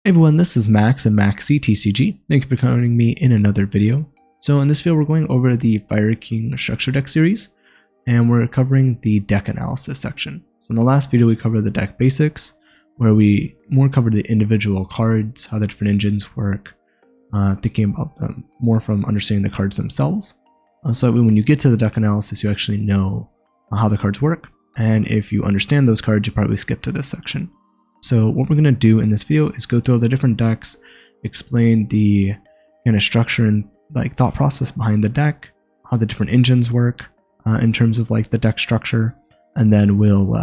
Hey everyone, this is Max and Maxi TCG. Thank you for joining me in another video. So in this video, we're going over the Fire King Structure Deck series, and we're covering the deck analysis section. So in the last video, we covered the deck basics, where we more covered the individual cards, how the different engines work, thinking about them more from understanding the cards themselves. So when you get to the deck analysis, you actually know how the cards work. And if you understand those cards, you probably skip to this section. So what we're going to do in this video is go through all the different decks, explain the kind of structure and like thought process behind the deck, how the different engines work in terms of like the deck structure, and then we'll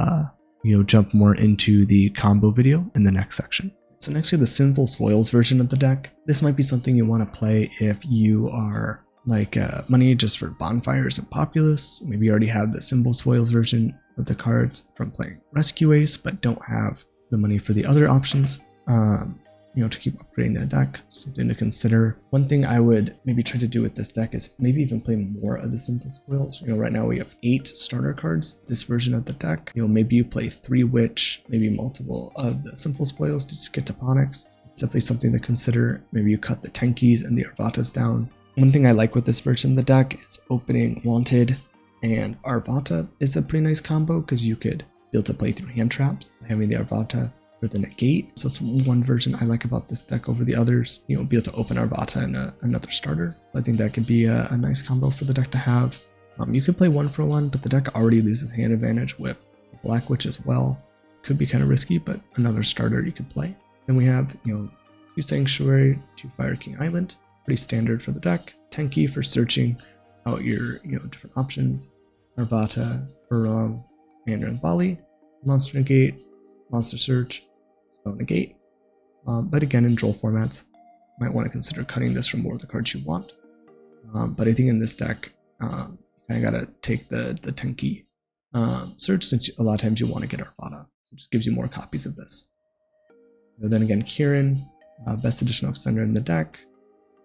jump more into the combo video in the next section. So next we have the Sinful Spoils version of the deck. This might be something you want to play if you are like money just for bonfires and populace. Maybe you already have the Sinful Spoils version of the cards from playing Rescue Ace, but don't have the money for the other options, to keep upgrading the deck. Something to consider. One thing I would maybe try to do with this deck is maybe even play more of the Sinful Spoils. Right now we have 8 starter cards, this version of the deck. Maybe you play 3 Witch, maybe multiple of the Sinful Spoils to just get to Ponyx. It's definitely something to consider. Maybe you cut the Tenkis and the Arvatas down. One thing I like with this version of the deck is opening Wanted and Arvata is a pretty nice combo because you could be able to play through hand traps by having the Arvata for the negate. So it's one version I like about this deck over the others. Be able to open Arvata and another starter. So I think that could be a nice combo for the deck to have. You could play 1-for-1, but the deck already loses hand advantage with Black Witch as well. Could be kind of risky, but another starter you could play. Then we have 2 Sanctuary, 2 Fire King Island. Pretty standard for the deck. Tenki for searching out your different options. Arvata, Burong, Mandarin Bali, Monster Negate, Monster Search, Spell Negate. But again, in Droll formats, you might want to consider cutting this from more of the cards you want. But I think in this deck, you kind of got to take the Tenki Search, since a lot of times you want to get Arvata. So it just gives you more copies of this. And then again, Kirin, best additional extender in the deck.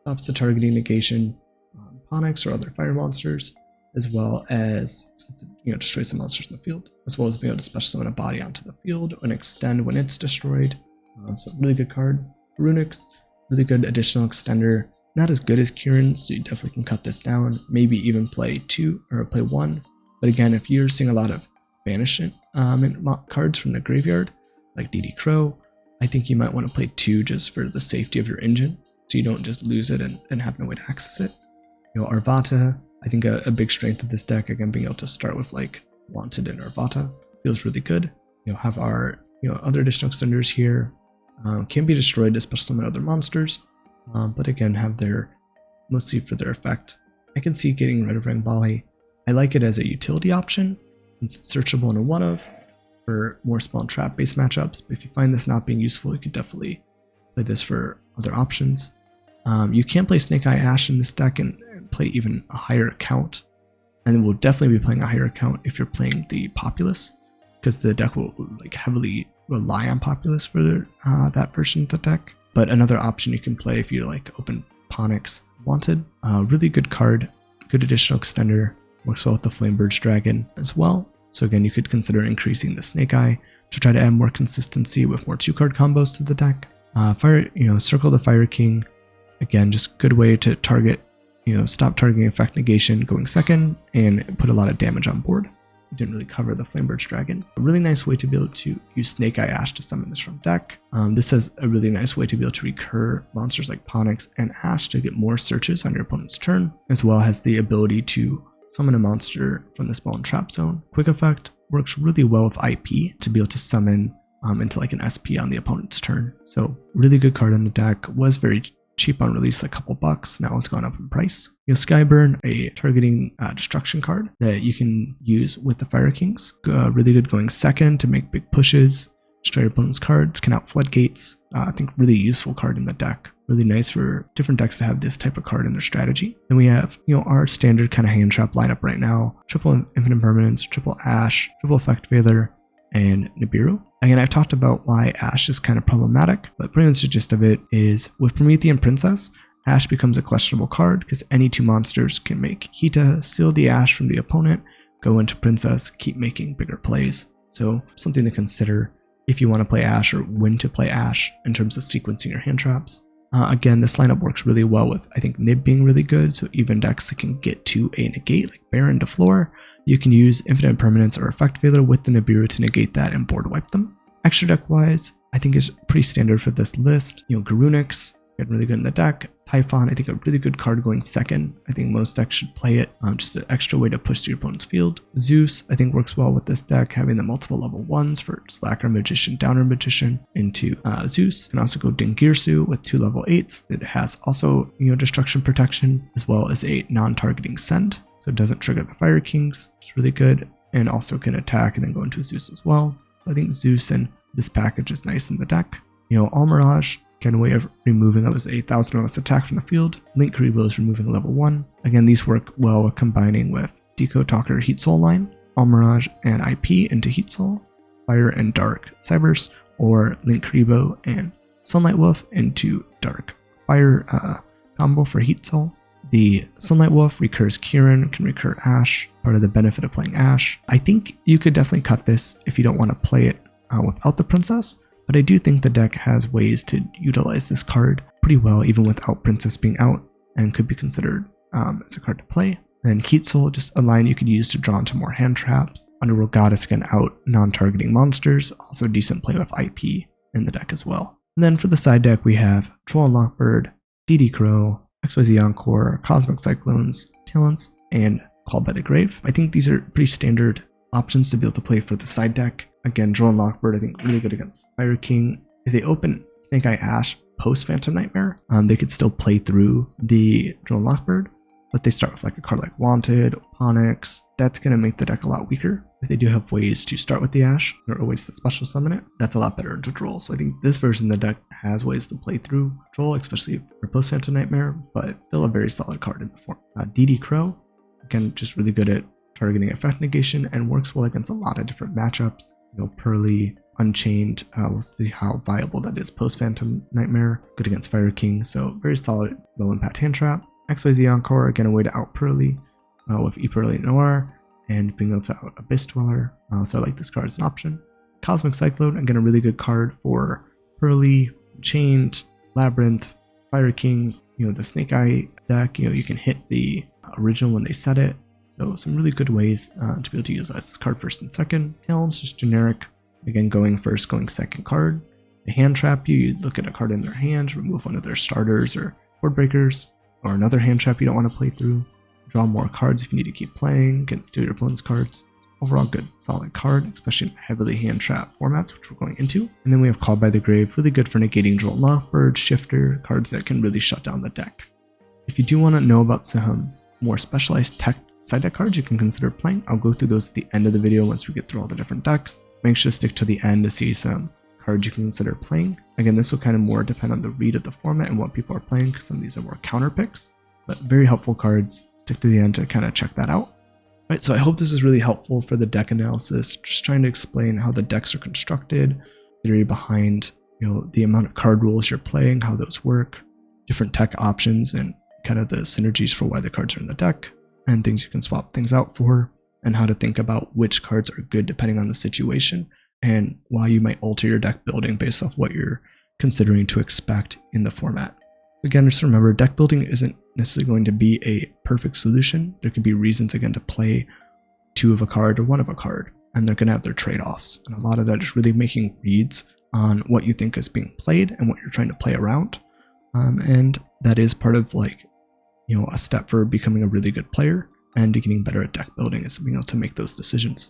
Stops the targeting negation on Ponyx or other fire monsters, as well as, since it destroys the monsters in the field, as well as being able to special summon a body onto the field and extend when it's destroyed. So really good card. Runix, really good additional extender. Not as good as Kirin, so you definitely can cut this down. Maybe even play 2 or play 1. But again, if you're seeing a lot of banishment cards from the graveyard, like DD Crow, I think you might want to play 2 just for the safety of your engine, so you don't just lose it and have no way to access it. Arvata, I think a big strength of this deck, again, being able to start with like Wanted and Arvata feels really good. Have our other additional extenders here. Can be destroyed to special summon other monsters, but again have their mostly for their effect. I can see getting rid of Rangbali. I like it as a utility option since it's searchable in a 1-of for more spawn trap based matchups. But if you find this not being useful, you could definitely play this for other options. You can play Snake Eye Ash in this deck and play even a higher count, and we'll definitely be playing a higher count if you're playing the Populace, because the deck will like heavily rely on Populace for that version of the deck. But another option you can play if you like open Ponyx Wanted, really good card, good additional extender, works well with the Flamebird's Dragon as well. So again, you could consider increasing the Snake Eye to try to add more consistency with more 2-card combos to the deck. Circle the Fire King, again, just good way to target, stop targeting effect negation going second and put a lot of damage on board. Didn't really cover the Flamebird's Dragon. A really nice way to be able to use Snake Eye Ash to summon this from deck. This is a really nice way to be able to recur monsters like Ponyx and Ash to get more searches on your opponent's turn, as well as the ability to summon a monster from the spawn trap zone. Quick effect works really well with IP to be able to summon into like an SP on the opponent's turn. So really good card in the deck. Was very cheap on release, a couple bucks. Now it's gone up in price. Skyburn, a targeting destruction card that you can use with the Fire Kings. Really good going second to make big pushes, destroy your opponent's cards, can out floodgates. I think really useful card in the deck. Really nice for different decks to have this type of card in their strategy. Then we have our standard kind of hand trap lineup right now. Triple Infinite Permanence, triple Ash, triple Effect Veiler, and Nibiru. Again, I've talked about why Ash is kind of problematic, but pretty much the gist of it is with Promethean Princess, Ash becomes a questionable card because any 2 monsters can make Hita, seal the Ash from the opponent, go into Princess, keep making bigger plays. So something to consider if you want to play Ash or when to play Ash in terms of sequencing your hand traps. Again, this lineup works really well with, I think, Nib being really good, so even decks that can get to a negate, like Baron to floor, you can use Infinite Permanence or Effect Veiler with the Nibiru to negate that and board wipe them. Extra deck-wise, I think is pretty standard for this list. Garunix, getting really good in the deck. Typhon, I think a really good card going second. I think most decks should play it, just an extra way to push to your opponent's field. Zeus, I think works well with this deck, having the multiple level 1s for Slacker Magician, Downer Magician into Zeus. Can also go Dingirsu with 2 level 8s. It has also, destruction protection, as well as a non-targeting send, so it doesn't trigger the Fire Kings. It's really good, and also can attack and then go into Zeus as well. So I think Zeus and this package is nice in the deck. Almirage, again, a way of removing those 8,000 or less attack from the field. Link Karibo is removing level 1. Again, these work well with combining with Deco Talker Heat Soul line, Almirage and IP into Heat Soul, Fire and Dark Cybers, or Link Karibo and Sunlight Wolf into Dark Fire combo for Heat Soul. The Sunlight Wolf recurs Kieran, can recur Ash, part of the benefit of playing Ash. I think you could definitely cut this if you don't want to play it without the Princess, but I do think the deck has ways to utilize this card pretty well even without Princess being out, and could be considered as a card to play. Then Heat Soul, just a line you could use to draw into more hand traps. Underworld Goddess, again, out non-targeting monsters, also decent play with IP in the deck as well. And then for the side deck we have Troll and Lockbird, DD Crow, XYZ Encore, Cosmic Cyclones, Talents, and Called by the Grave. I think these are pretty standard options to be able to play for the side deck. Again, Droll and Lockbird, I think, really good against Fire King. If they open Snake Eye Ash post Phantom Nightmare, they could still play through the Droll and Lockbird, but they start with like a card like Wanted, Onyx. That's going to make the deck a lot weaker. If they do have ways to start with the Ash or ways to special summon it, that's a lot better into Droll. So I think this version of the deck has ways to play through Droll, especially for post Phantom Nightmare, but still a very solid card in the form. DD Crow, again, just really good at targeting effect negation and works well against a lot of different matchups. Pearly, Unchained, we'll see how viable that is post Phantom Nightmare. Good against Fire King, so very solid low impact hand trap. XYZ Encore, again, a way to out Pearly with E-Pearly Noir and being able to out Abyss Dweller, so I like this card as an option. Cosmic Cyclone, again, a really good card for Pearly, Chained, Labyrinth, Fire King, the Snake Eye deck. You can hit the original when they set it. So some really good ways to be able to use this card first and second. Talents, just generic. Again, going first, going second card. They hand trap you. You look at a card in their hand, remove one of their starters or board breakers, or another hand trap you don't want to play through. Draw more cards if you need to keep playing, can steal your opponent's cards. Overall good, solid card, especially in heavily hand trap formats, which we're going into. And then we have Called by the Grave, really good for negating Droll and Lockbird, Shifter, cards that can really shut down the deck. If you do want to know about some more specialized tech side deck cards you can consider playing, I'll go through those at the end of the video once we get through all the different decks. Make sure to stick to the end to see some cards you can consider playing. Again, this will kind of more depend on the read of the format and what people are playing, because some of these are more counter picks, but very helpful cards. Stick to the end to kind of check that out. Right, so I hope this is really helpful for the deck analysis, just trying to explain how the decks are constructed, theory behind the amount of card rules you're playing, how those work, different tech options, and kind of the synergies for why the cards are in the deck, and things you can swap things out for, and how to think about which cards are good depending on the situation, and why you might alter your deck building based off what you're considering to expect in the format. Again, just remember, deck building isn't necessarily going to be a perfect solution. There could be reasons, again, to play 2 of a card or 1 of a card, and they're going to have their trade-offs. And a lot of that is really making reads on what you think is being played and what you're trying to play around. And that is part of a step for becoming a really good player and getting better at deck building, is being able to make those decisions.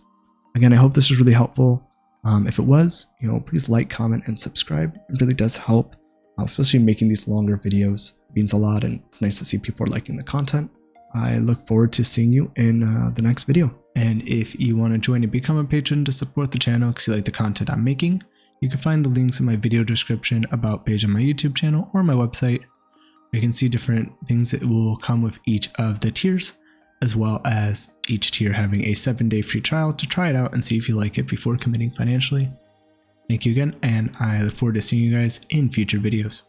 Again, I hope this was really helpful. If it was, please like, comment, and subscribe. It really does help, especially making these longer videos. It means a lot, and it's nice to see people are liking the content. I look forward to seeing you in the next video. And if you want to join and become a patron to support the channel because you like the content I'm making, you can find the links in my video description, about page on my YouTube channel, or my website. You can see different things that will come with each of the tiers, as well as each tier having a 7-day free trial to try it out and see if you like it before committing financially. Thank you again, and I look forward to seeing you guys in future videos.